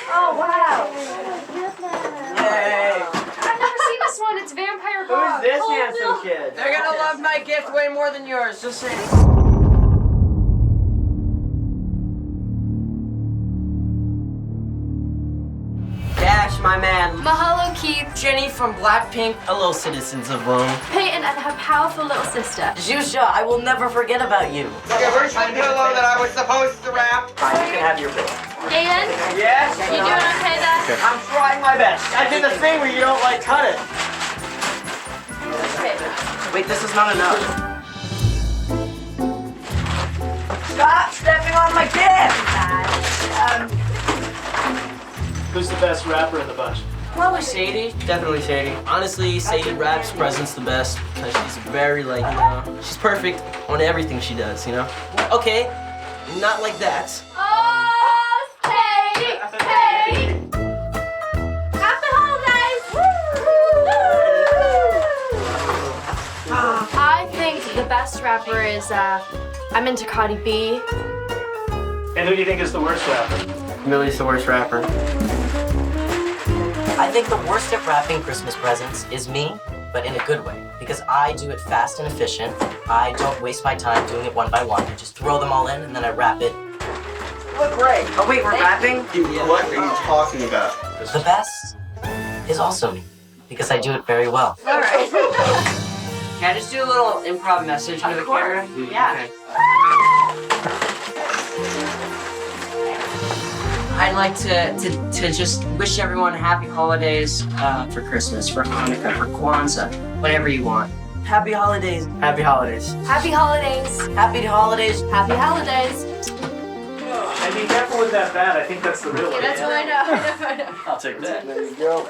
Oh, wow. Yay! I've never seen this one. It's Vampire Bob. Who's this handsome kid? They're gonna love my gift way more than yours, just saying. Dash, my man. Mahalo, Keith. Jenny from Blackpink. Hello, citizens of Rome. Peyton and her powerful little sister. Zusha, I will never forget about you. Okay, where's the pillow that I was supposed to wrap? Fine, you can have your pillow. Ian, Yes? you doing okay there? I'm trying my best. I did the thing where you don't, like, cut it. Okay. Wait, this is not enough. Stop stepping on my gift! Who's the best rapper in the bunch? Probably Sadie. Definitely Sadie. Honestly, Sadie raps presents the best because she's very, like, she's perfect on everything she does, you know? Okay, not like that. Oh, Sadie, Sadie. Happy holidays. I think the best rapper is, I'm into Cardi B. And who do you think is the worst rapper? Millie's the worst rapper. I think the worst at wrapping Christmas presents is me, but in a good way. Because I do it fast and efficient. I don't waste my time doing it one by one. I just throw them all in and then I wrap it. Look great. Oh wait, we're wrapping? What are you talking about? The best is also me. Because I do it very well. Alright. Can I just do a little improv message into the camera? Yeah. I'd like to just wish everyone happy holidays for Christmas, for Hanukkah, for Kwanzaa, whatever you want. Happy holidays. Happy holidays. Happy holidays. Happy holidays. Happy holidays. And be careful with that bat. I think that's the real Yeah, one. that's what I know. I'll take that. There you go.